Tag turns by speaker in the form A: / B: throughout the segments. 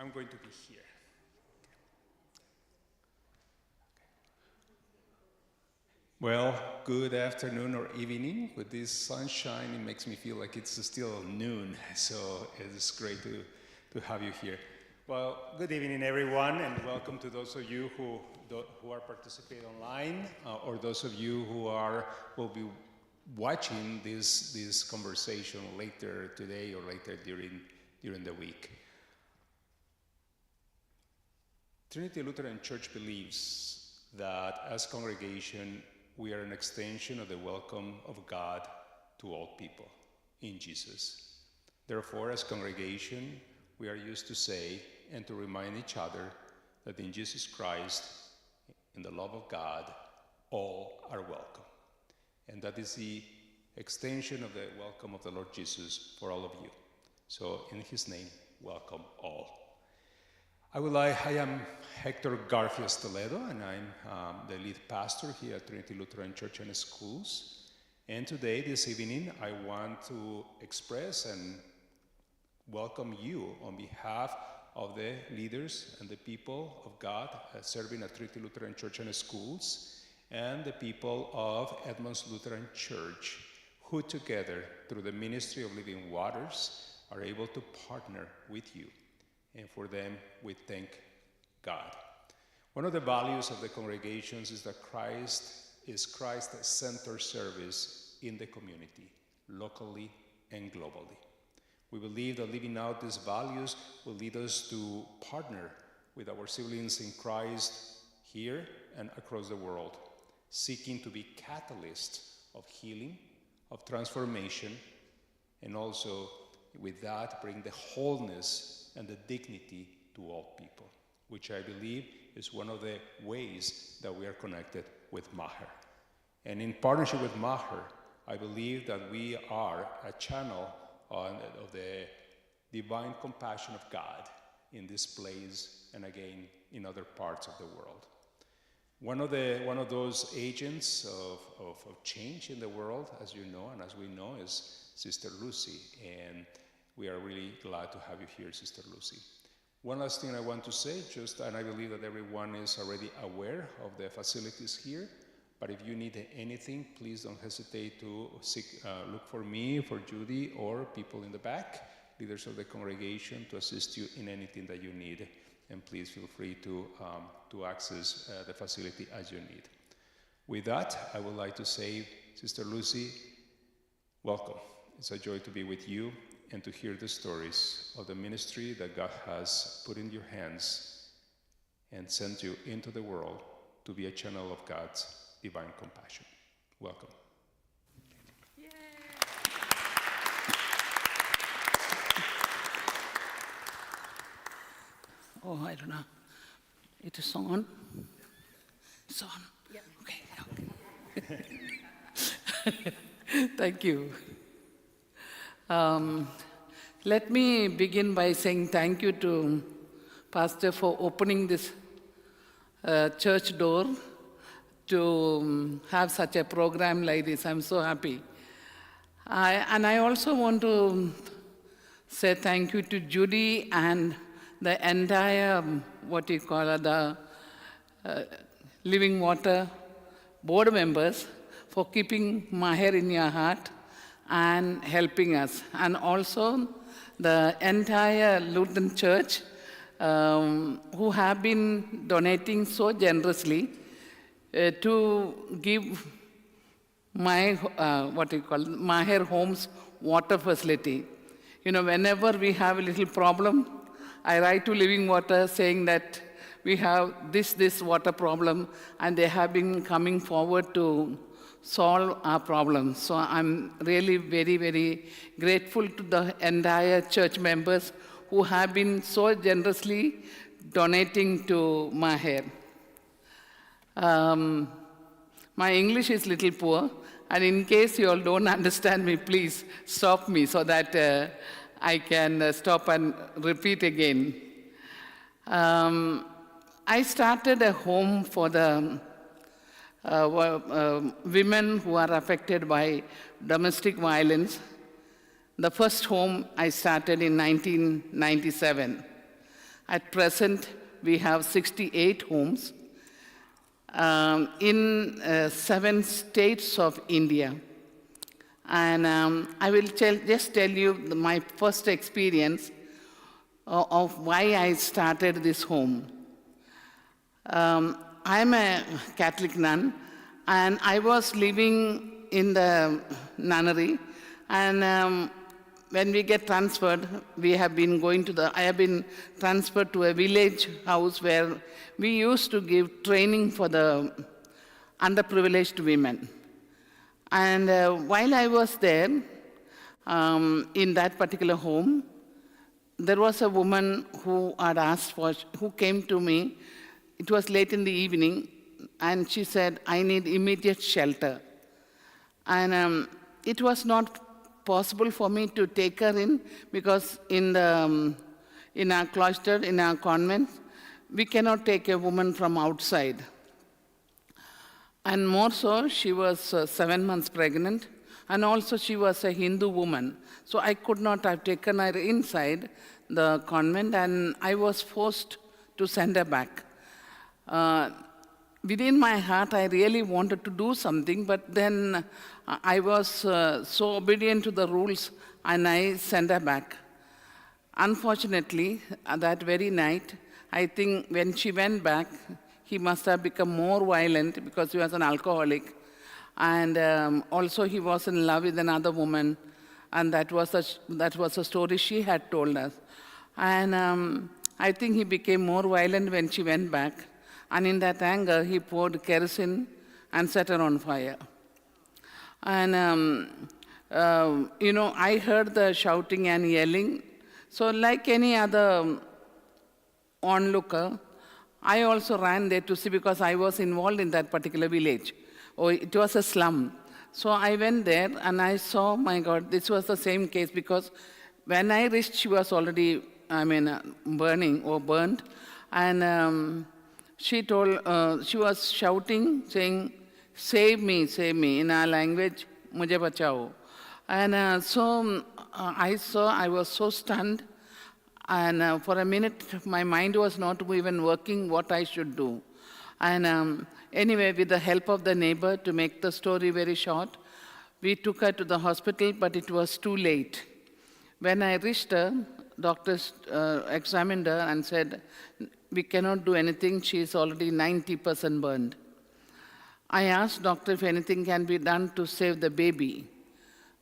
A: I'm going to be here. Well, good afternoon or evening. With this sunshine, it makes me feel like it's still noon, so it's great to have you here. Well, good evening, everyone, and welcome to those of you who are participating online, or those of you who will be watching this conversation later today or later during the week. Trinity Lutheran Church believes that as a congregation, we are an extension of the welcome of God to all people in Jesus. Therefore, as a congregation, we are used to say and to remind each other that in Jesus Christ, in the love of God, all are welcome. And that is the extension of the welcome of the Lord Jesus for all of you. So in his name, welcome all. I am Hector Garfias Toledo, and I'm the lead pastor here at Trinity Lutheran Church and Schools. And today, this evening, I want to express and welcome you on behalf of the leaders and the people of God serving at Trinity Lutheran Church and Schools, and the people of Edmonds Lutheran Church, who together, through the ministry of Living Waters, are able to partner with you. And for them, we thank God. One of the values of the congregations is that Christ is Christ-centered service in the community, locally and globally. We believe that living out these values will lead us to partner with our siblings in Christ here and across the world, seeking to be catalysts of healing, of transformation, and also with that bring the wholeness and the dignity to all people, which I believe is one of the ways that we are connected with Maher. And in partnership with Maher, I believe that we are a channel of the divine compassion of God in this place and again in other parts of the world. One of those agents of change in the world, as you know and as we know, is Sister Lucy, and we are really glad to have you here, Sister Lucy. One last thing I want to say, and I believe that everyone is already aware of the facilities here, but if you need anything, please don't hesitate to look for me, for Judy, or people in the back, leaders of the congregation, to assist you in anything that you need. And please feel free to access the facility as you need. With that, I would like to say, Sister Lucy, welcome. It's a joy to be with you and to hear the stories of the ministry that God has put in your hands and sent you into the world to be a channel of God's divine compassion. Welcome.
B: Yay. Oh, I don't know. It is on? It's on? Yeah. Okay. Thank you. Let me begin by saying thank you to Pastor for opening this church door to have such a program like this. I'm so happy. I also want to say thank you to Judy and the entire, the Living Water board members for keeping Maher in your heart and helping us. And also the entire Lutheran Church who have been donating so generously to give Maher Homes water facility. You know, whenever we have a little problem, I write to Living Water saying that we have this water problem, and they have been coming forward to solve our problems. So I'm really very, very grateful to the entire church members who have been so generously donating to Maher. My English is a little poor, and in case you all don't understand me, please stop me so that I can stop and repeat again. I started a home for the women who are affected by domestic violence. The first home I started in 1997. At present, we have 68 homes in 7 states of India. And I will just tell you my first experience of why I started this home. I'm a Catholic nun, and I was living in the nunnery, and when we get transferred, I have been transferred to a village house where we used to give training for the underprivileged women. And while I was there, in that particular home, there was a woman who came to me. It was late in the evening, and she said, I need immediate shelter. And it was not possible for me to take her in, because in our cloister, in our convent, we cannot take a woman from outside. And more so, she was 7 months pregnant, and also she was a Hindu woman. So I could not have taken her inside the convent, and I was forced to send her back. Within my heart, I really wanted to do something, but then I was so obedient to the rules, and I sent her back. Unfortunately, that very night, I think when she went back, he must have become more violent because he was an alcoholic. And also he was in love with another woman, and that was a story she had told us. And I think he became more violent when she went back. And in that anger, he poured kerosene and set her on fire. And, I heard the shouting and yelling. So like any other onlooker, I also ran there to see, because I was involved in that particular village. It was a slum. So I went there and I saw, my God, this was the same case, because when I reached, she was already, burning or burned. And she was shouting, saying, save me, in our language, mujhe bachao. And I was so stunned. And for a minute, my mind was not even working what I should do. And anyway, with the help of the neighbor, to make the story very short, we took her to the hospital, but it was too late. When I reached her, doctors examined her and said, we cannot do anything, she is already 90% burned. I asked doctor if anything can be done to save the baby.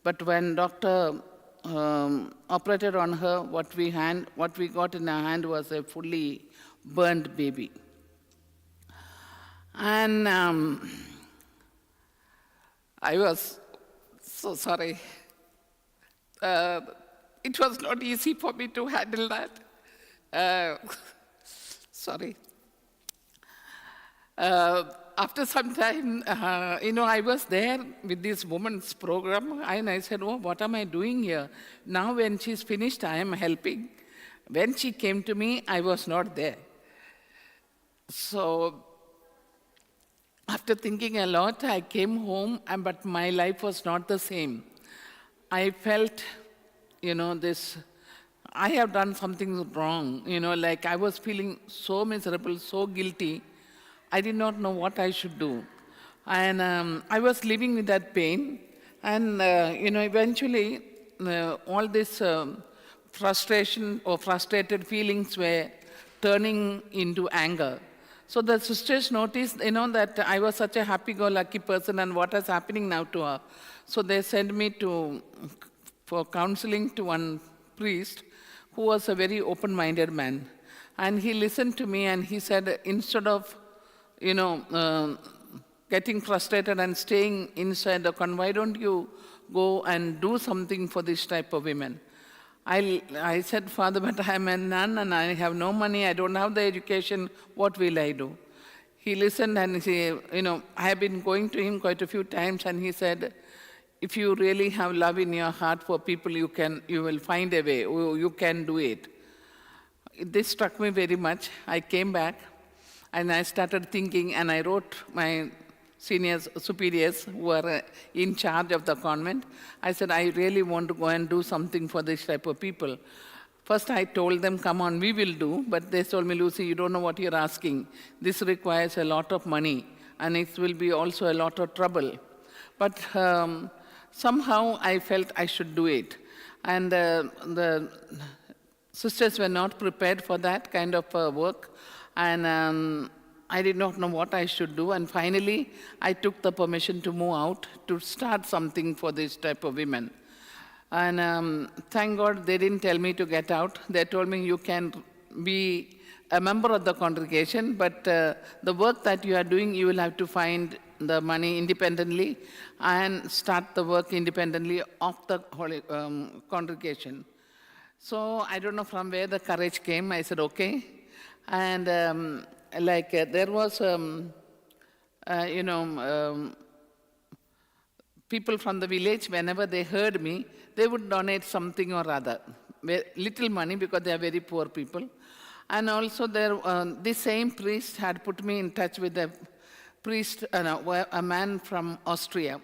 B: But when doctor operated on her, what we got in our hand was a fully burned baby. And I was so sorry. It was not easy for me to handle that. Sorry. After some time, I was there with this woman's program, and I said, what am I doing here? Now when she's finished, I am helping. When she came to me, I was not there. So after thinking a lot, I came home, but my life was not the same. I felt, I have done something wrong. Like I was feeling so miserable, so guilty. I did not know what I should do. And I was living with that pain. And, eventually, all this frustration or frustrated feelings were turning into anger. So the sisters noticed, that I was such a happy-go-lucky person, and what is happening now to her. So they sent me for counseling to one priest who was a very open-minded man. And he listened to me, and he said, instead of getting frustrated and staying inside the convent, why don't you go and do something for this type of women? I said, Father, but I am a nun and I have no money, I don't have the education, what will I do? He listened and I have been going to him quite a few times, and he said, if you really have love in your heart for people, you will find a way, you can do it. This struck me very much. I came back, and I started thinking, and I wrote my superiors who were in charge of the convent. I said, I really want to go and do something for this type of people. First, I told them, come on, we will do. But they told me, Lucy, you don't know what you're asking. This requires a lot of money, and it will be also a lot of trouble. But somehow I felt I should do it. And the sisters were not prepared for that kind of work. And I did not know what I should do. And finally, I took the permission to move out to start something for this type of women. And thank God they didn't tell me to get out. They told me you can be a member of the congregation, but the work that you are doing, you will have to find the money independently and start the work independently of the congregation. So I don't know from where the courage came. I said, okay. And there was, people from the village, whenever they heard me, they would donate something or other, little money because they are very poor people. And also this same priest had put me in touch with a priest, a man from Austria.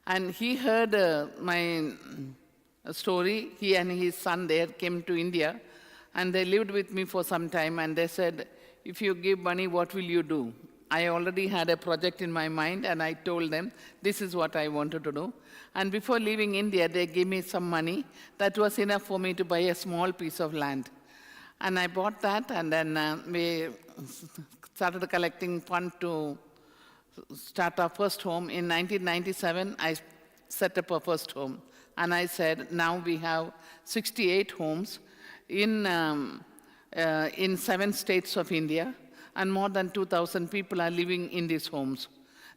B: And he heard my story. He and his son there came to India, and they lived with me for some time, and they said, if you give money, what will you do? I already had a project in my mind, and I told them, this is what I wanted to do. And before leaving India, they gave me some money that was enough for me to buy a small piece of land. And I bought that, and then we started collecting funds to start our first home. In 1997, I set up our first home. And I said, now we have 68 homes in 7 states of India, and more than 2,000 people are living in these homes.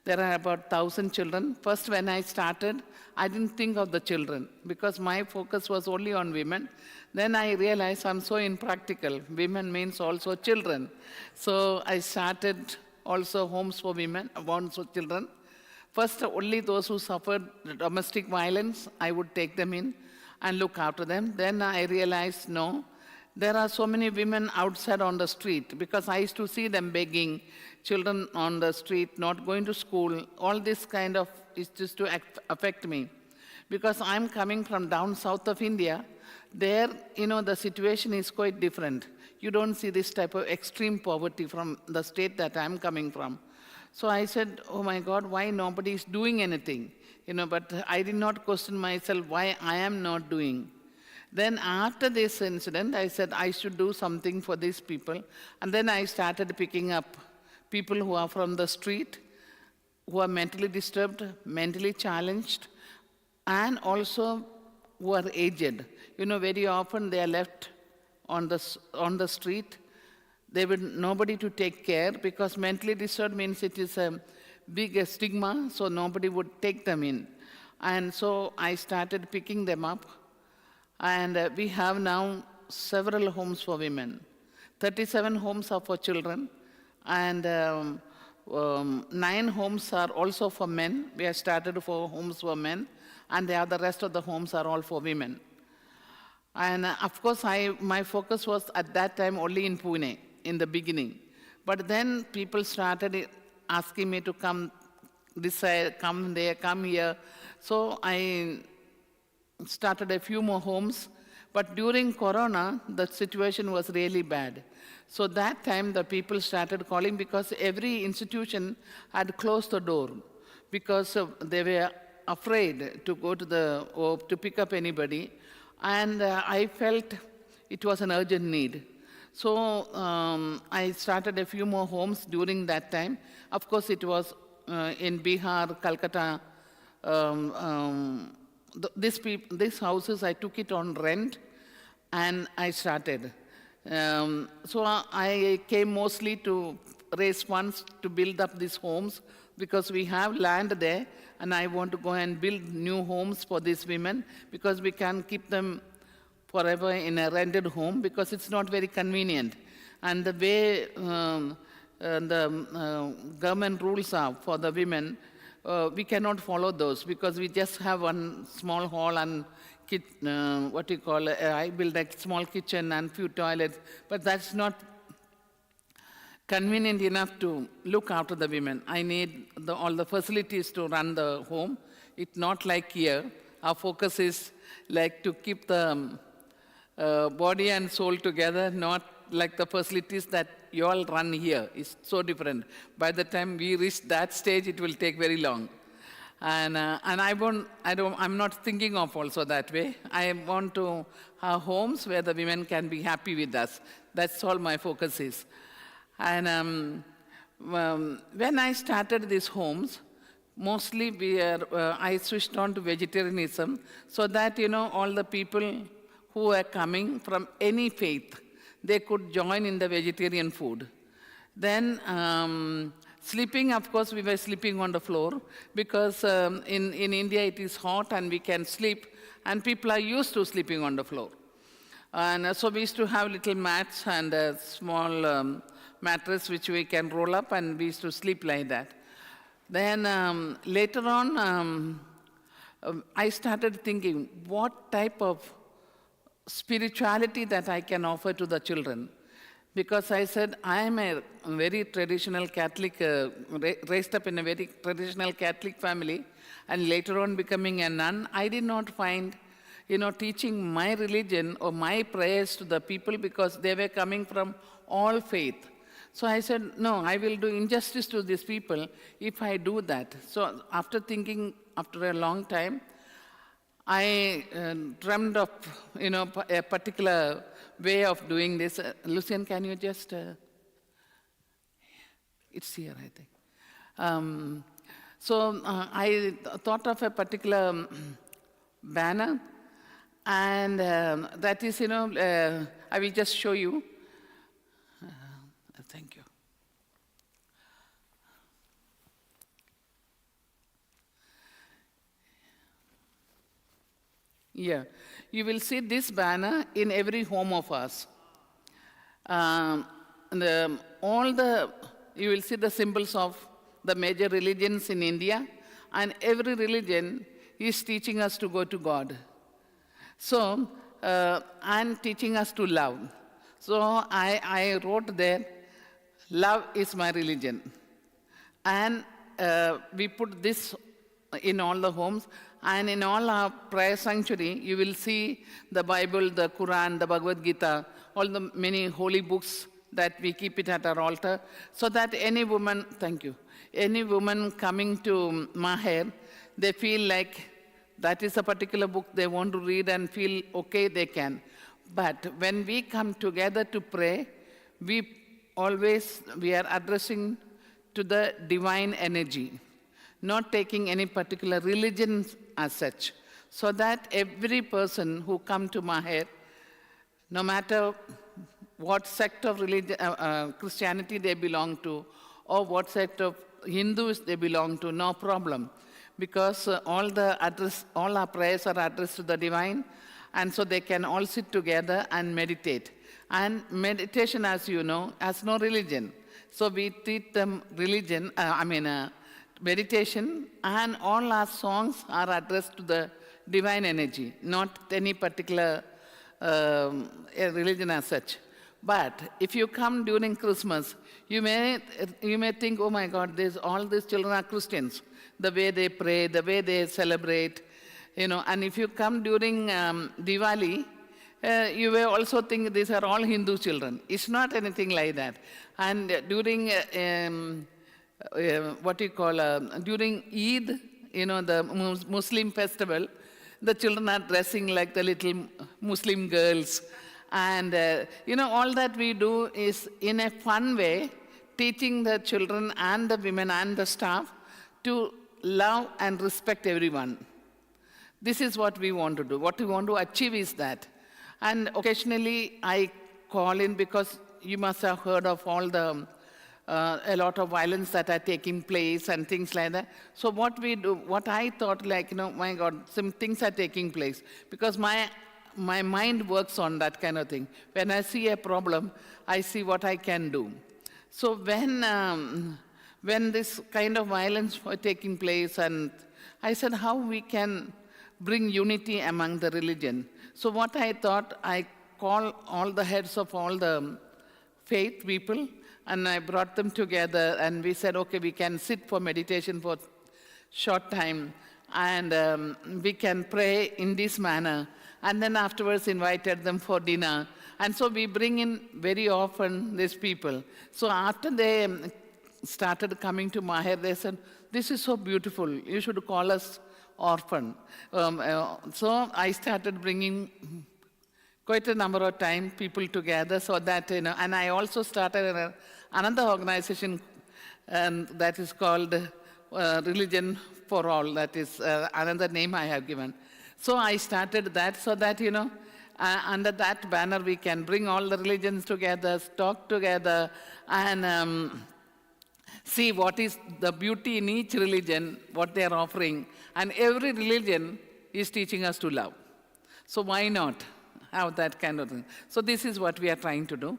B: There are about 1,000 children. First, when I started, I didn't think of the children because my focus was only on women. Then I realized I'm so impractical. Women means also children. So I started also homes for women, homes for children. First, only those who suffered domestic violence, I would take them in and look after them. Then I realized, no, there are so many women outside on the street because I used to see them begging, children on the street, not going to school. All this kind of is just to affect me. Because I'm coming from down south of India, there, the situation is quite different. You don't see this type of extreme poverty from the state that I'm coming from. So I said, oh my God, why nobody is doing anything? But I did not question myself why I am not doing. Then after this incident, I said I should do something for these people. And then I started picking up people who are from the street, who are mentally disturbed, mentally challenged, and also who are aged. Very often they are left on the street. There will nobody to take care because mentally disturbed means it is a big stigma, so nobody would take them in. And so I started picking them up. And we have now several homes for women. 37 homes are for children, and 9 homes are also for men. We have started 4 homes for men, and the rest of the homes are all for women. And of course, my focus was at that time only in Pune, in the beginning. But then people started asking me to come this side, come there, come here. So I started a few more homes, but during Corona, the situation was really bad. So that time, the people started calling because every institution had closed the door because they were afraid to go to pick up anybody, and I felt it was an urgent need. So I started a few more homes during that time. Of course, it was in Bihar, Calcutta. These houses, I took it on rent, and I started. So I came mostly to raise funds to build up these homes because we have land there, and I want to go and build new homes for these women because we can keep them forever in a rented home because it's not very convenient. And the way the government rules are for the women, we cannot follow those because we just have one small hall and I build a small kitchen and few toilets, but that's not convenient enough to look after the women. I need all the facilities to run the home. It's not like here. Our focus is like to keep the body and soul together, not like the facilities that you all run here. It's so different. By the time we reach that stage, it will take very long. And I'm not thinking of also that way. I want to have homes where the women can be happy with us. That's all my focus is. And when I started these homes, mostly I switched on to vegetarianism so that, all the people who are coming from any faith, they could join in the vegetarian food. Then sleeping, of course, we were sleeping on the floor because in India it is hot and we can sleep, and people are used to sleeping on the floor. And so we used to have little mats and a small mattress which we can roll up, and we used to sleep like that. Then later on, I started thinking what type of spirituality that I can offer to the children. Because I said, I am a very traditional Catholic, raised up in a very traditional Catholic family, and later on becoming a nun, I did not find, teaching my religion or my prayers to the people because they were coming from all faith. So I said, no, I will do injustice to these people if I do that. So after thinking, after a long time, I dreamed of, a particular way of doing this. Lucian, can you just, it's here, I think. So I thought of a particular banner, and that is, I will just show you. Thank you. Yeah, you will see this banner in every home of us. You will see the symbols of the major religions in India, and every religion is teaching us to go to God. So, and teaching us to love. So I wrote there, love is my religion. And we put this in all the homes, and in all our prayer sanctuary, you will see the Bible, the Quran, the Bhagavad Gita, all the many holy books that we keep it at our altar, so that any woman, thank you, any woman coming to Maher, they feel like that is a particular book they want to read and feel okay, they can. But when we come together to pray, we are addressing to the divine energy, not taking any particular religion as such, so that every person who come to Maher, no matter what sect of religion, Christianity they belong to, or what sect of Hindus they belong to, no problem, because all our prayers are addressed to the divine, and so they can all sit together and meditate. And meditation, as you know, has no religion. So we treat them meditation, and all our songs are addressed to the divine energy, not any particular religion as such. But if you come during Christmas, you may think, oh my God, all these children are Christians. The way they pray, the way they celebrate, and if you come during Diwali, you may also think these are all Hindu children. It's not anything like that. And during during Eid, the Muslim festival, the children are dressing like the little Muslim girls. And, all that we do is in a fun way, teaching the children and the women and the staff to love and respect everyone. This is what we want to do. What we want to achieve is that. And occasionally I call in, because you must have heard of all the a lot of violence that are taking place and things like that. So what we do, what I thought, my God, some things are taking place, because my mind works on that kind of thing. When I see a problem, I see what I can do. So when this kind of violence was taking place, and I said how we can bring unity among the religion. So what I thought, I call all the heads of all the faith people, and I brought them together, and we said, okay, we can sit for meditation for short time, and we can pray in this manner, and then afterwards invited them for dinner. And so we bring in very often these people. So after they started coming to Maher, they said, "This is so beautiful, you should call us orphan." So I started bringing quite a number of time people together so that, and I also started another organization that is called Religion for All. That is another name I have given. So I started that so that, under that banner we can bring all the religions together, talk together, and see what is the beauty in each religion, what they are offering. And every religion is teaching us to love. So why not have that kind of thing? So this is what we are trying to do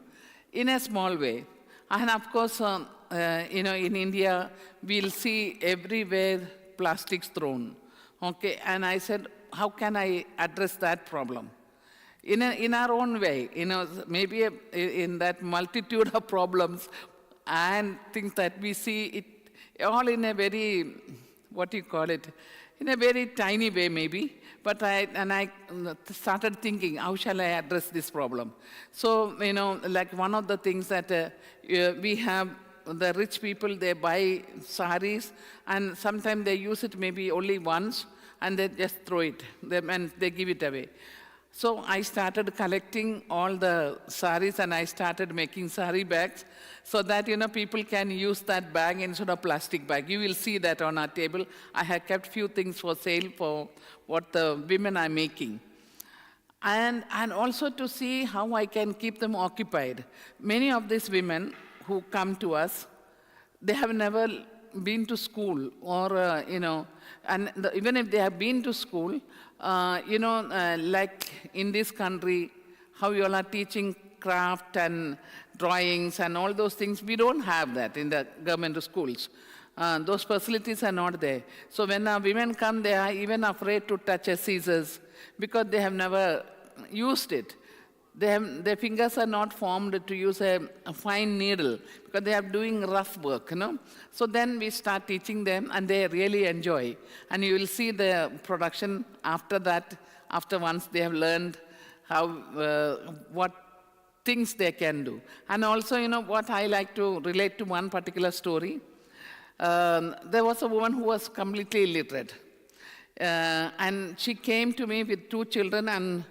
B: in a small way. And of course, in India, we'll see everywhere plastics thrown. Okay, and I said, how can I address that problem? In our own way, maybe in that multitude of problems and things that we see it all in a very, in a very tiny way maybe. But I started thinking, how shall I address this problem? So, like one of the things that we have, the rich people, they buy saris, and sometimes they use it maybe only once, and they just throw it, and they give it away. So I started collecting all the saris, and I started making sari bags so that, people can use that bag instead of plastic bag. You will see that on our table. I have kept few things for sale for what the women are making. And also to see how I can keep them occupied. Many of these women who come to us, they have never been to school, or, and even if they have been to school, like in this country, how you all are teaching craft and drawings and all those things, we don't have that in the government schools. Those facilities are not there. So when our women come, they are even afraid to touch a scissors because they have never used it. Their fingers are not formed to use a fine needle because they are doing rough work, So then we start teaching them, and they really enjoy. And you will see the production after that, after once they have learned how, what things they can do. And also, what I like to relate to one particular story. There was a woman who was completely illiterate. And she came to me with 2 children, and,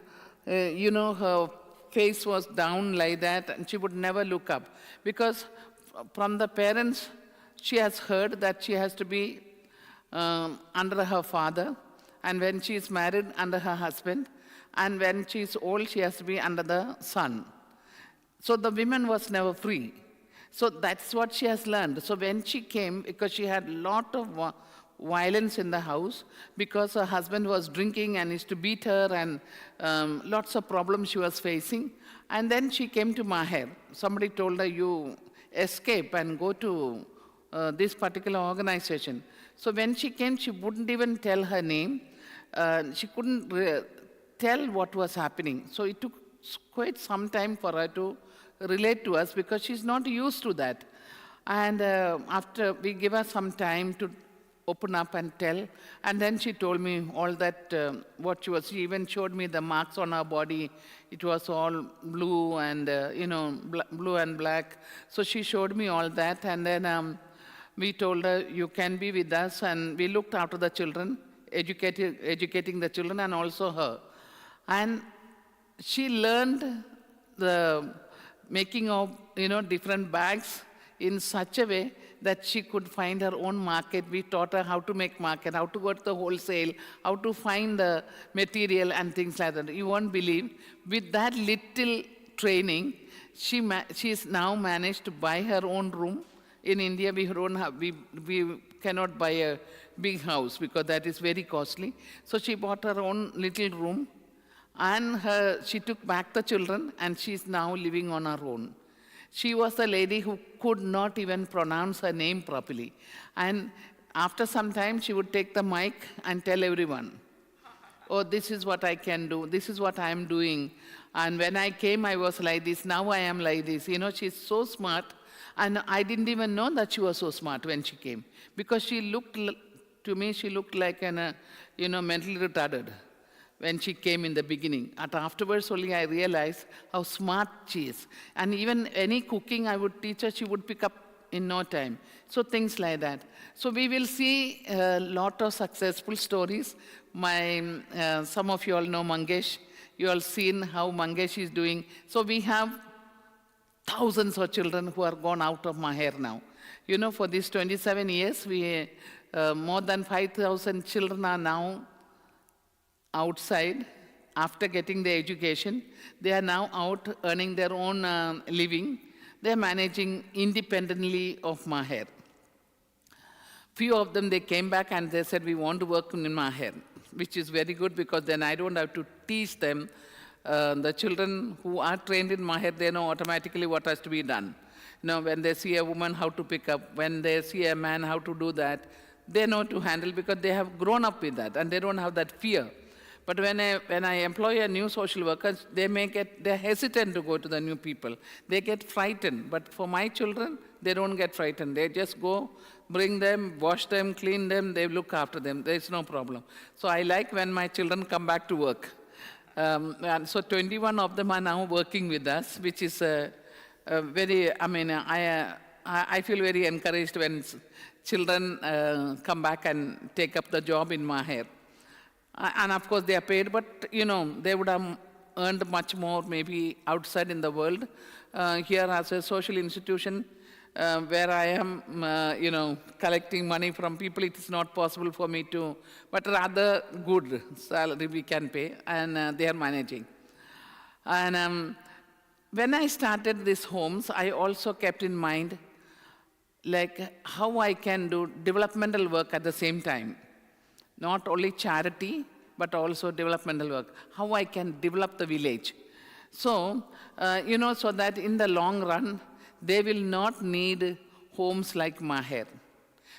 B: her face was down like that, and she would never look up. Because from the parents, she has heard that she has to be under her father, and when she is married, under her husband, and when she is old, she has to be under the son. So the woman was never free. So that's what she has learned. So when she came, because she had a lot of violence in the house, because her husband was drinking and used to beat her, and lots of problems she was facing. And then she came to Maher. Somebody told her, you escape and go to this particular organization. So when she came, she wouldn't even tell her name. She couldn't tell what was happening. So it took quite some time for her to relate to us because she's not used to that. And after we give her some time to open up and tell, and then she told me all that, she even showed me the marks on her body. It was all blue and, blue and black. So she showed me all that, and then we told her, you can be with us, and we looked after the children, educating the children and also her. And she learned the making of, different bags in such a way that she could find her own market. We taught her how to make market, how to go to the wholesale, how to find the material and things like that. You won't believe, with that little training, she's now managed to buy her own room. In India, we cannot buy a big house because that is very costly. So she bought her own little room, and she took back the children, and she's now living on her own. She was a lady who could not even pronounce her name properly. And after some time, she would take the mic and tell everyone, oh, this is what I can do, this is what I am doing. And when I came, I was like this, now I am like this. She's so smart. And I didn't even know that she was so smart when she came, because she looked to me, she looked like an, mentally retarded when she came in the beginning. And afterwards only I realized how smart she is. And even any cooking I would teach her, she would pick up in no time. So things like that. So we will see a lot of successful stories. Some of you all know Mangesh. You all seen how Mangesh is doing. So we have thousands of children who are gone out of Maher now. For these 27 years, more than 5,000 children are now outside after getting their education. They are now out earning their own living. They are managing independently of Maher. Few of them, they came back and they said, we want to work in Maher, which is very good because then I don't have to teach them. The children who are trained in Maher, they know automatically what has to be done. When they see a woman, how to pick up. When they see a man, how to do that. They know to handle because they have grown up with that and they don't have that fear. But when I employ a new social worker, they're hesitant to go to the new people. They get frightened. But for my children, they don't get frightened. They just go, bring them, wash them, clean them, they look after them. There's no problem. So I like when my children come back to work. And so 21 of them are now working with us, which is I feel very encouraged when children come back and take up the job in Maher. And of course they are paid, but they would have earned much more maybe outside in the world. Here as a social institution, where I am, collecting money from people, it is not possible for me to, but rather good salary we can pay, and they are managing. And when I started these homes, I also kept in mind like how I can do developmental work at the same time. Not only charity, but also developmental work. How I can develop the village. So, so that in the long run, they will not need homes like Maher.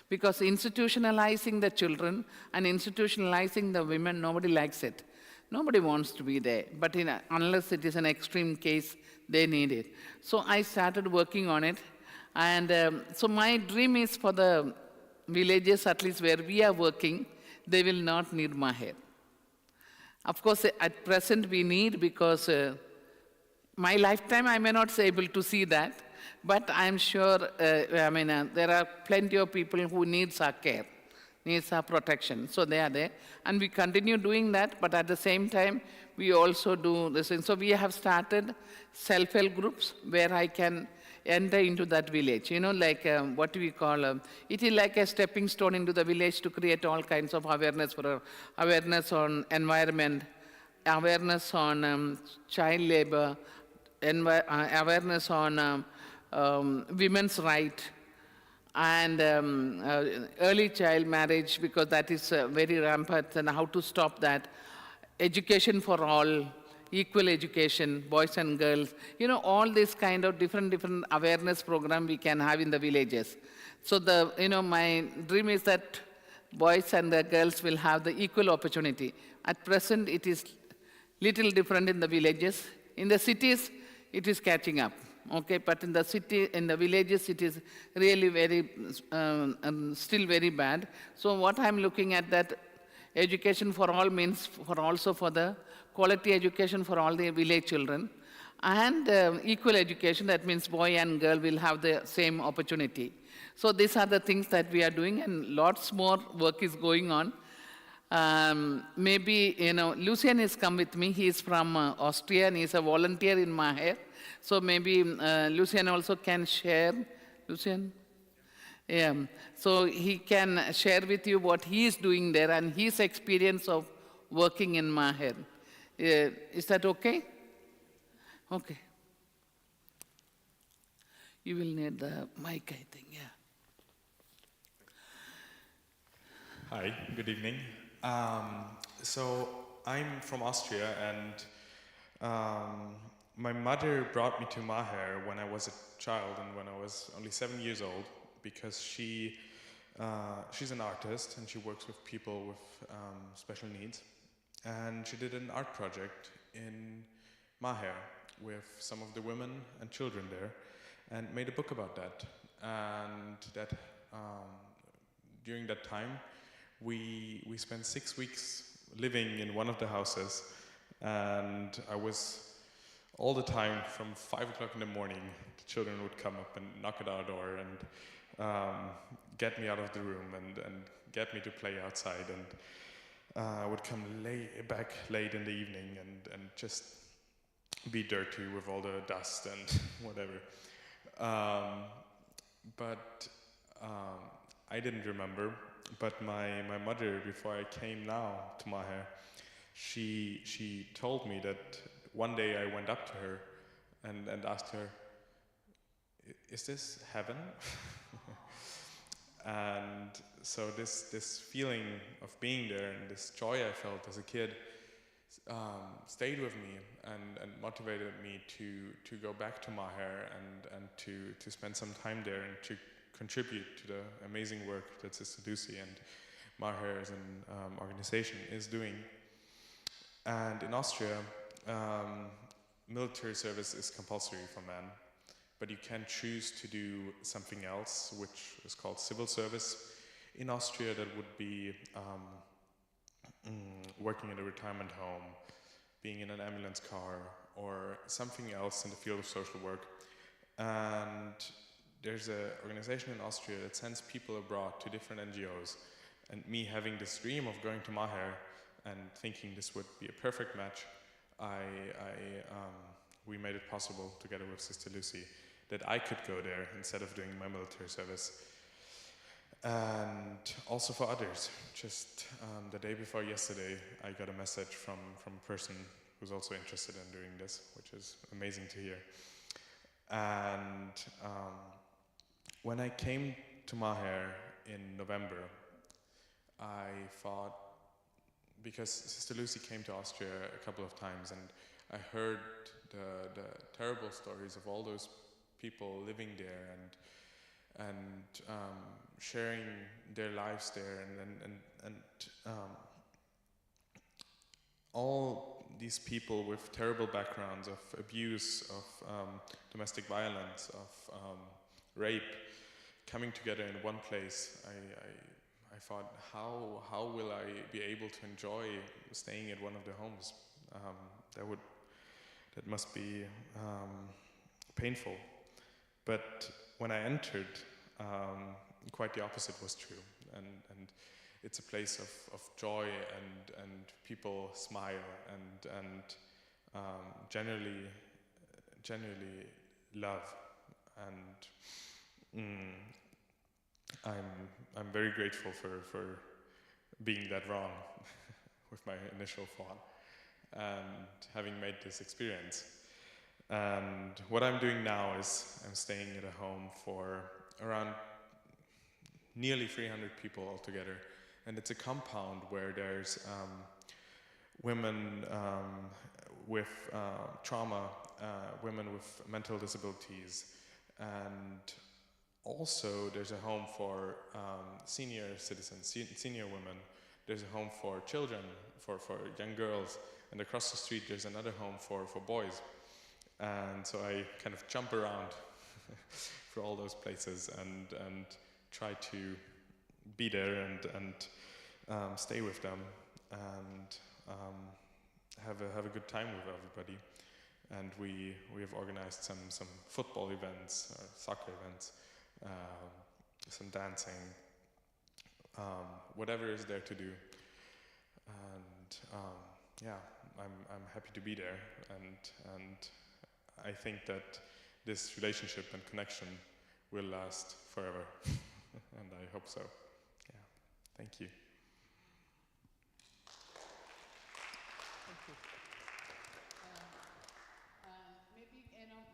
B: Because institutionalizing the children and institutionalizing the women, nobody likes it. Nobody wants to be there. But unless it is an extreme case, they need it. So I started working on it. And so my dream is for the villages, at least where we are working, they will not need Maher. Of course, at present we need, because my lifetime I may not be able to see that, but I'm sure, there are plenty of people who needs our care, needs our protection, so they are there. And we continue doing that, but at the same time, we also do this thing. So we have started self-help groups where I can enter into that village, like what we call, it is like a stepping stone into the village to create all kinds of awareness awareness on environment, awareness on child labor, awareness on women's right, and early child marriage, because that is very rampant, and how to stop that, education for all, equal education, boys and girls, all this kind of different awareness program we can have in the villages. So my dream is that boys and the girls will have the equal opportunity. At present, it is little different in the villages. In the cities, it is catching up. Okay, but in the villages, it is really very, still very bad. So what I'm looking at, that education for all means also for the quality education for all the village children, and equal education, that means boy and girl will have the same opportunity. So these are the things that we are doing, and lots more work is going on. Maybe, Lucian has come with me. He is from Austria, and he is a volunteer in Maher. So maybe Lucian also can share. Lucian? Yeah. So he can share with you what he is doing there and his experience of working in Maher. Is that okay? Okay. You will need the mic, I think, yeah.
C: Hi, good evening. So I'm from Austria, and my mother brought me to Maher when I was a child and when I was only 7 years old, because she's an artist and she works with people with special needs. And she did an art project in Maher with some of the women and children there, and made a book about that. And that during that time, we spent 6 weeks living in one of the houses, and I was all the time from 5 o'clock in the morning, the children would come up and knock at our door and get me out of the room and get me to play outside, and I would come back late in the evening and just be dirty with all the dust and whatever. But I didn't remember, but my mother, before I came now to Maher, she told me that one day I went up to her and asked her, "Is this heaven?" And so this feeling of being there and this joy I felt as a kid stayed with me and motivated me to go back to Maher and to spend some time there and to contribute to the amazing work that Sister Lucy and Maher as an organization is doing. And in Austria, military service is compulsory for men, but you can choose to do something else, which is called civil service. In Austria, that would be working in a retirement home, being in an ambulance car, or something else in the field of social work. And there's an organization in Austria that sends people abroad to different NGOs. And me having this dream of going to Maher and thinking this would be a perfect match, we made it possible, together with Sister Lucy, that I could go there instead of doing my military service. And also for others. Just the day before yesterday, I got a message from a person who's also interested in doing this, which is amazing to hear. And when I came to Maher in November, I thought, because Sister Lucy came to Austria a couple of times, and I heard the terrible stories of all those people living there and sharing their lives there, and all these people with terrible backgrounds of abuse, of domestic violence, of rape, coming together in one place. I thought, how will I be able to enjoy staying at one of the homes? That must be painful. But when I entered, quite the opposite was true, and it's a place of joy and people smile and generally love, and I'm very grateful for being that wrong with my initial thought and having made this experience. And what I'm doing now is I'm staying at a home for around nearly 300 people altogether. And it's a compound where there's women with trauma, women with mental disabilities, and also there's a home for senior citizens, senior women. There's a home for children, for young girls, and across the street there's another home for boys. And so I kind of jump around for all those places and try to be there and stay with them and have a good time with everybody. And we have organized some football events, soccer events, some dancing, whatever is there to do. And yeah, I'm happy to be there, and I think that this relationship and connection will last forever, and I hope so. Yeah, thank you.
B: Thank you. Maybe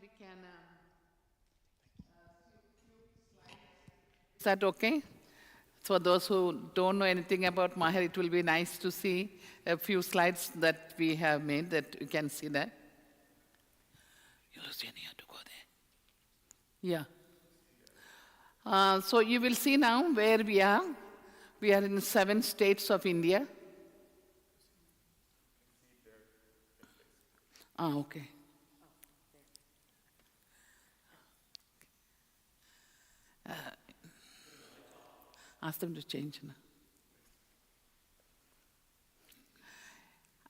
B: we can. Is that okay? For those who don't know anything about Maher, it will be nice to see a few slides that we have made, that you can see that. You have to go there. Yeah. So you will see now where we are. We are in 7 states of India. Okay. Ask them to change now.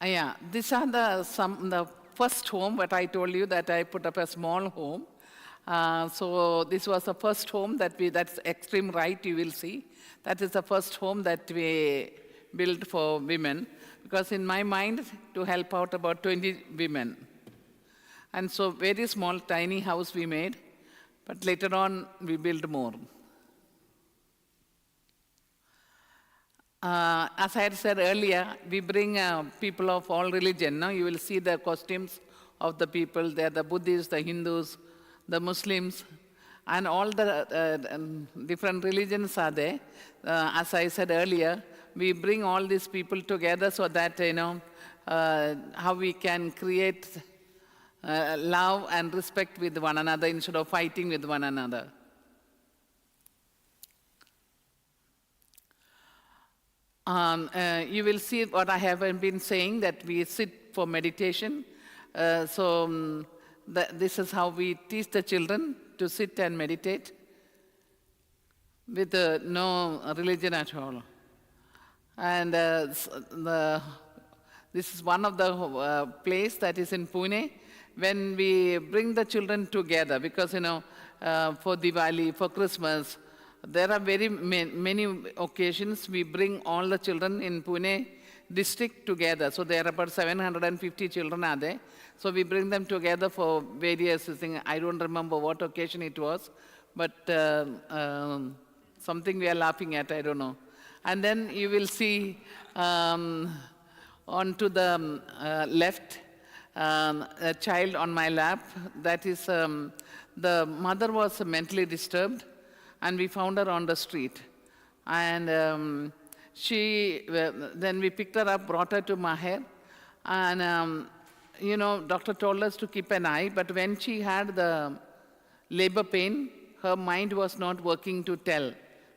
B: Yeah, these are the first home, what I told you that I put up a small home. So this was the first home that's extreme right, you will see. That is the first home that we built for women, because in my mind, to help out about 20 women. And so very small, tiny house we made, but later on, we built more. As I had said earlier, we bring people of all religion. Now you will see the costumes of the people. They are the Buddhists, the Hindus, the Muslims, and all the different religions are there. As I said earlier, we bring all these people together so that, how we can create love and respect with one another instead of fighting with one another. You will see what I have been saying, that we sit for meditation. This is how we teach the children to sit and meditate with no religion at all. And this is one of the place that is in Pune, when we bring the children together, because, for Diwali, for Christmas, there are very many occasions we bring all the children in Pune district together. So there are about 750 children are there. So we bring them together for various things. I don't remember what occasion it was, but something we are laughing at, I don't know. And then you will see onto the left, a child on my lap. That is, the mother was mentally disturbed, and we found her on the street. And then we picked her up, brought her to Maher, and doctor told us to keep an eye, but when she had the labor pain, her mind was not working to tell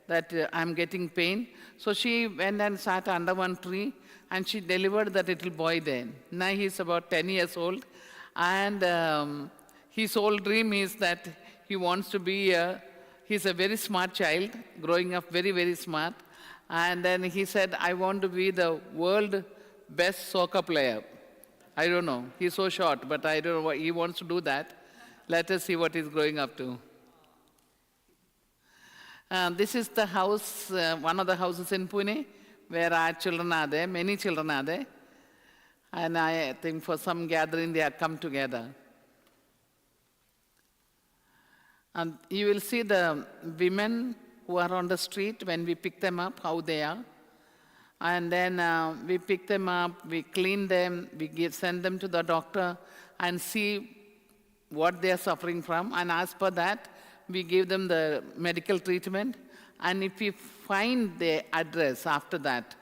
B: that I'm getting pain. So she went and sat under one tree, and she delivered that little boy there. Now he's about 10 years old, and his whole dream is that he wants to be he's a very smart child, growing up very, very smart. And then he said, I want to be the world best soccer player. I don't know. He's so short, but I don't know what he wants to do that. Let us see what he's growing up to. This is the house, one of the houses in Pune, where our children are there. Many children are there. And I think for some gathering, they have come together. And you will see the women who are on the street when we pick them up, how they are. And then we pick them up, we clean them, send them to the doctor and see what they are suffering from. And as per that, we give them the medical treatment. And if we find their address after that,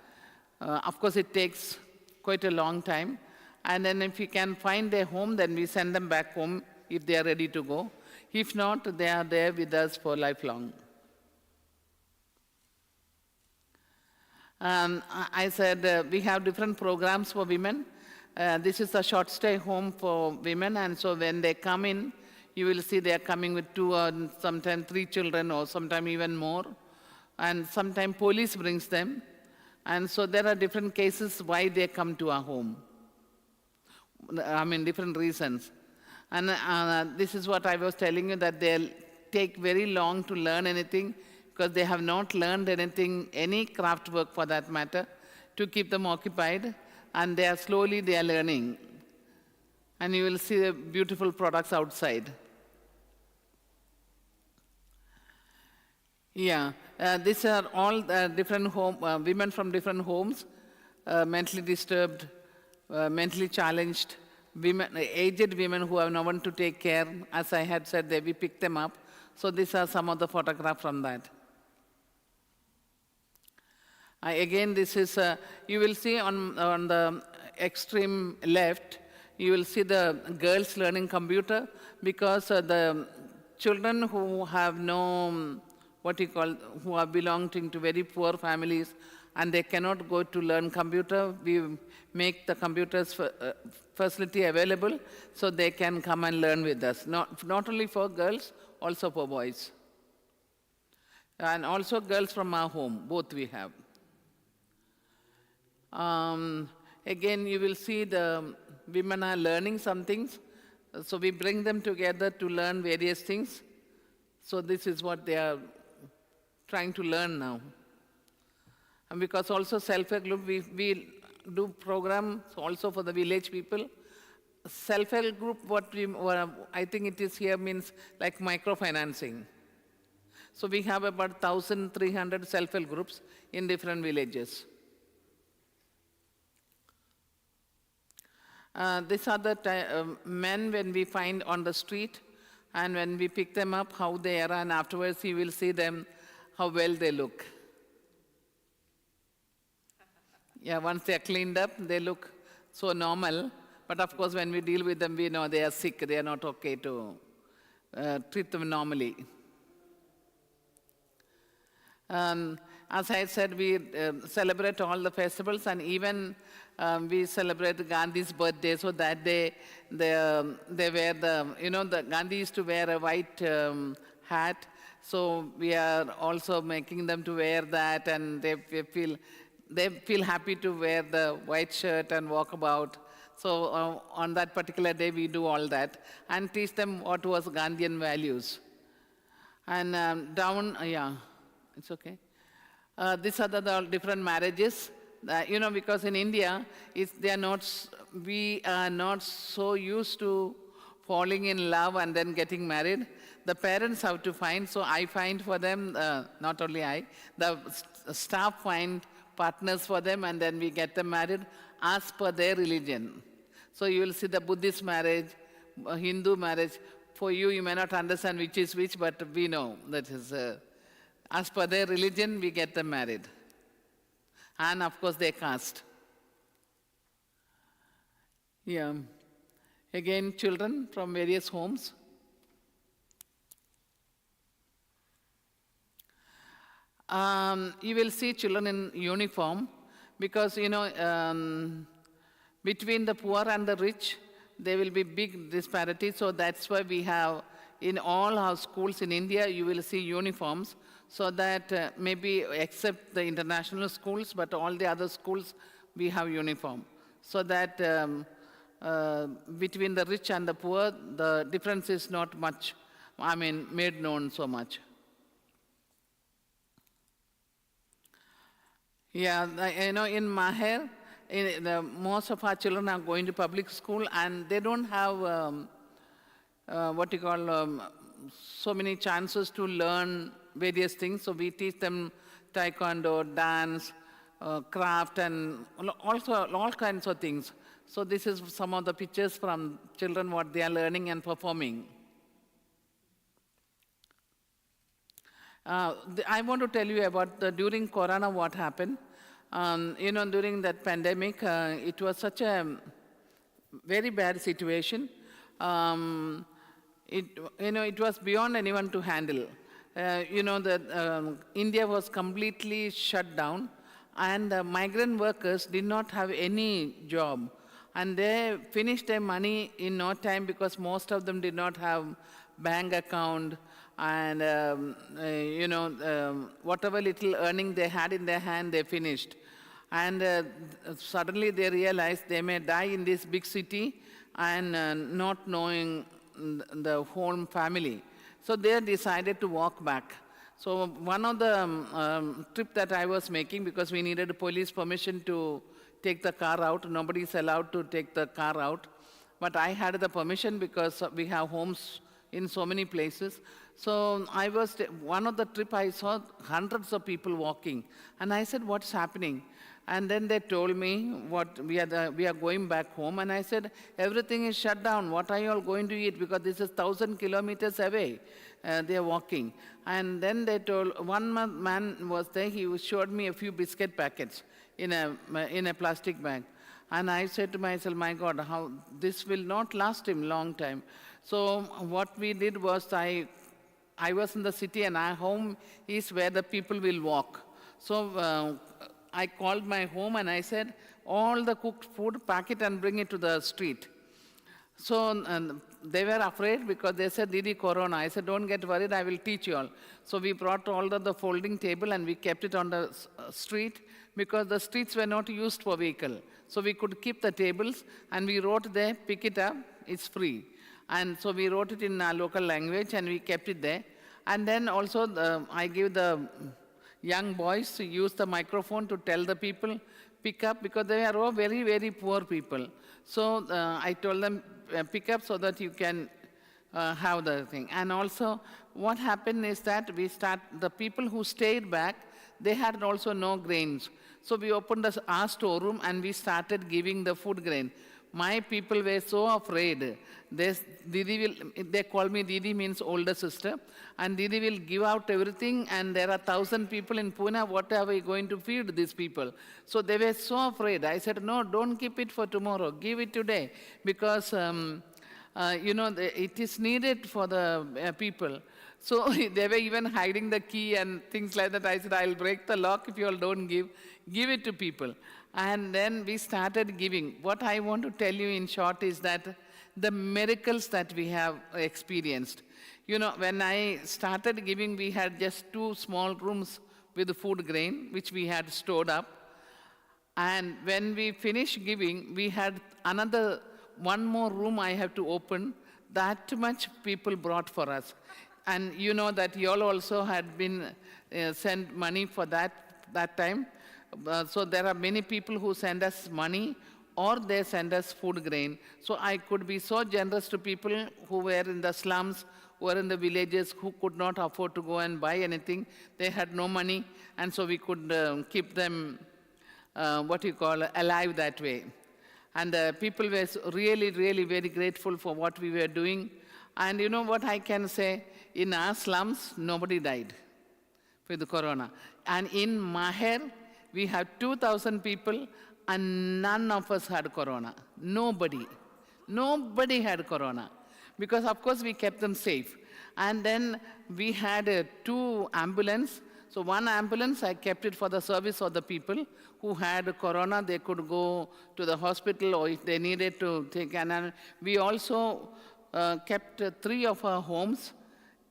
B: of course it takes quite a long time. And then if we can find their home, then we send them back home if they are ready to go. If not, they are there with us for lifelong. I said we have different programs for women. This is a short stay home for women, and so when they come in, you will see they are coming with 2 or sometimes 3 children, or sometimes even more. And sometimes police brings them. And so there are different cases why they come to our home. I mean, different reasons. And this is what I was telling you, that they'll take very long to learn anything, because they have not learned anything, any craft work for that matter, to keep them occupied. And they are learning. And you will see the beautiful products outside. Yeah, these are all different women from different homes, mentally disturbed, mentally challenged, women, aged women who have no one to take care. As I had said, we pick them up. So these are some of the photographs from that. Again, this is, you will see on the extreme left, you will see the girls learning computer, because the children who have no, who are belonging to very poor families, and they cannot go to learn computer, we make the computers facility available so they can come and learn with us. Not only for girls, also for boys. And also girls from our home, both we have. Again, you will see the women are learning some things. So we bring them together to learn various things. So this is what they are trying to learn now. And because also self-help group, we do programs also for the village people. Self-help group, I think it is here means like microfinancing. So we have about 1,300 self-help groups in different villages. These are the men when we find on the street, and when we pick them up, how they are, and afterwards you will see them, how well they look. Yeah, once they are cleaned up, they look so normal. But of course, when we deal with them, we know they are sick, they are not okay to treat them normally. As I said, we celebrate all the festivals, and even we celebrate Gandhi's birthday. So that day, they wear the Gandhi used to wear a white hat. So we are also making them to wear that, and they feel happy to wear the white shirt and walk about. So on that particular day, we do all that and teach them what was Gandhian values. And it's okay. These are the different marriages. Because in India, we are not so used to falling in love and then getting married. The parents have to find, so I find for them, not only I, the staff find partners for them, and then we get them married as per their religion. So you will see the Buddhist marriage, Hindu marriage. For you, you may not understand which is which, but we know that is, as per their religion, we get them married. And of course, their caste. Yeah. Again, children from various homes. You will see children in uniform because, between the poor and the rich, there will be big disparities. So that's why we have, in all our schools in India, you will see uniforms, so that maybe except the international schools, but all the other schools, we have uniform. So that between the rich and the poor, the difference is not much, made known so much. Yeah, in Maher, most of our children are going to public school, and they don't have so many chances to learn various things. So we teach them taekwondo, dance, craft, and also all kinds of things. So this is some of the pictures from children, what they are learning and performing. I want to tell you about during Corona what happened. During that pandemic, it was such a very bad situation. It was beyond anyone to handle. India was completely shut down, and the migrant workers did not have any job. And they finished their money in no time because most of them did not have bank account, and whatever little earning they had in their hand, they finished. And suddenly they realized they may die in this big city and not knowing the whole family. So they decided to walk back. So one of the trip that I was making, because we needed police permission to take the car out, nobody is allowed to take the car out. But I had the permission because we have homes in so many places. So one of the trip I saw hundreds of people walking. And I said, what's happening? And then they told me we are going back home. And I said, everything is shut down. What are you all going to eat? Because this is 1,000 kilometers away. They are walking. And then they told, one man was there, he showed me a few biscuit packets in a plastic bag. And I said to myself, my God, how this will not last him long time. So what we did was, I was in the city, and our home is where the people will walk. So I called my home and I said, all the cooked food, pack it and bring it to the street. So they were afraid because they said, Didi, Corona. I said, don't get worried, I will teach you all. So we brought all the folding table and we kept it on the street because the streets were not used for vehicle. So we could keep the tables and we wrote there, pick it up, it's free. And so we wrote it in our local language and we kept it there. And then also I gave the young boys to use the microphone to tell the people, pick up, because they are all very, very poor people. So I told them, pick up so that you can have the thing. And also what happened is that the people who stayed back, they had also no grains. So we opened our storeroom and we started giving the food grain. My people were so afraid. They call me Didi, means older sister, and Didi will give out everything, and there are 1,000 people in Pune, what are we going to feed these people? So they were so afraid. I said, no, don't keep it for tomorrow, give it today, because it is needed for the people. So they were even hiding the key and things like that. I said, I'll break the lock if you all don't give it to people. And then we started giving. What I want to tell you in short is that the miracles that we have experienced. When I started giving, we had just 2 small rooms with food grain, which we had stored up. And when we finished giving, we had one more room I have to open. That much people brought for us. And you know that you all also had been sent money for that time. So there are many people who send us money or they send us food grain. So I could be so generous to people who were in the slums, who were in the villages, who could not afford to go and buy anything. They had no money, and so we could keep them, alive that way. And people were really, really very grateful for what we were doing. And you know what I can say? In our slums, nobody died with the corona. And in Maher, we have 2,000 people, and none of us had corona. Nobody had corona. Because, of course, we kept them safe. And then we had 2 ambulances. So one ambulance, I kept it for the service of the people who had corona. They could go to the hospital, or if they needed to take an. We also kept 3 of our homes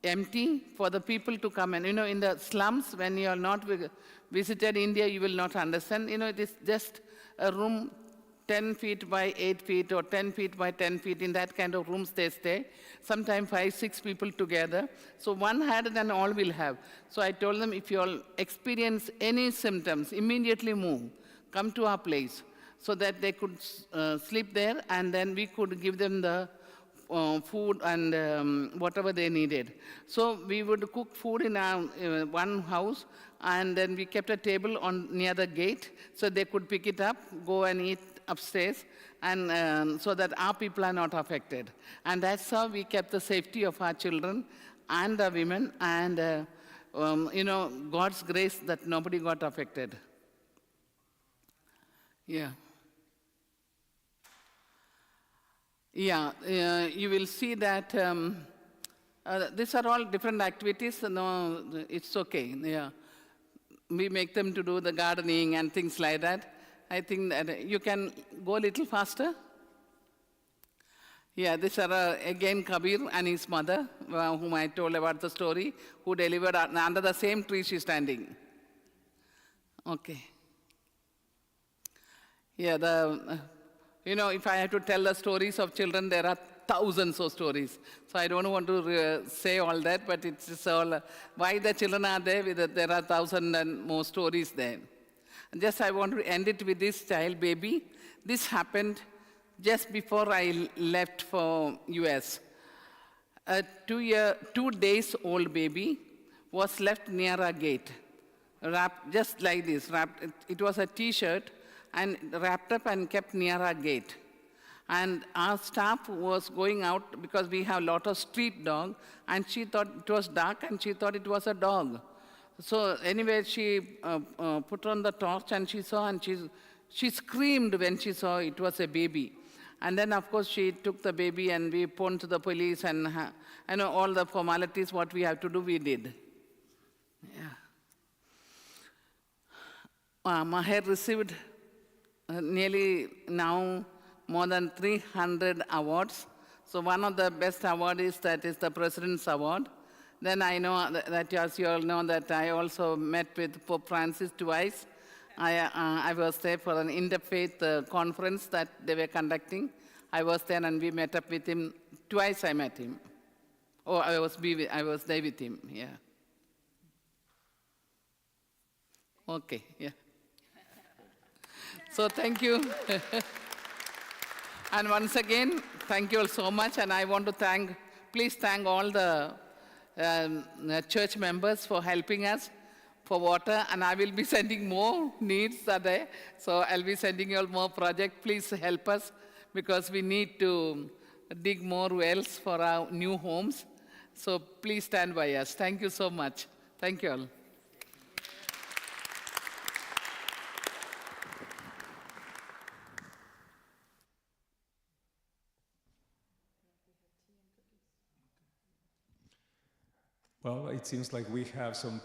B: empty for the people to come in. In the slums, when you are not visited India, you will not understand. It is just a room 10 feet by 8 feet or 10 feet by 10 feet. In that kind of rooms they stay, sometimes 5, 6 people together. So one had, then all will have. So I told them, if you all experience any symptoms, immediately move, come to our place, so that they could sleep there, and then we could give them the food and whatever they needed. So we would cook food in our one house, and then we kept a table near the gate, so they could pick it up, go and eat upstairs, and so that our people are not affected. And that's how we kept the safety of our children and the women, and God's grace that nobody got affected. Yeah. Yeah, you will see that these are all different activities. No, it's okay. Yeah, we make them to do the gardening and things like that. I think that you can go a little faster. Yeah, these are again Kabir and his mother, whom I told about the story, who delivered under the same tree she's standing. Okay. Yeah, if I have to tell the stories of children, there are thousands of stories. So I don't want to say all that, but it's just all why the children are there. There are 1,000 and more stories there. And just I want to end it with this child baby. This happened just before I left for US. A 2 days old baby was left near a gate, wrapped just like this. It was a T-shirt, and wrapped up and kept near our gate. And our staff was going out because we have a lot of street dog, and she thought it was dark, and she thought it was a dog. So anyway, she put on the torch, and she saw, and she screamed when she saw it was a baby. And then, of course, she took the baby, and we phoned to the police, and all the formalities, what we have to do, we did. Yeah. Maher received nearly now more than 300 awards. So one of the best awards is the President's Award. Then I know that, as you all know, that I also met with Pope Francis twice. I was there for an interfaith conference that they were conducting. I was there and we met up with him. Twice I met him. Oh, I was there with him, yeah. Okay, yeah. So thank you. And once again, thank you all so much. And I want to please thank all the church members for helping us for water. And I will be sending more needs are there. So I'll be sending you all more projects. Please help us because we need to dig more wells for our new homes. So please stand by us. Thank you so much. Thank you all.
A: Well, it seems like we have some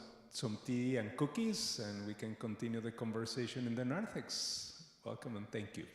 A: tea and cookies, and we can continue the conversation in the narthex. Welcome and thank you.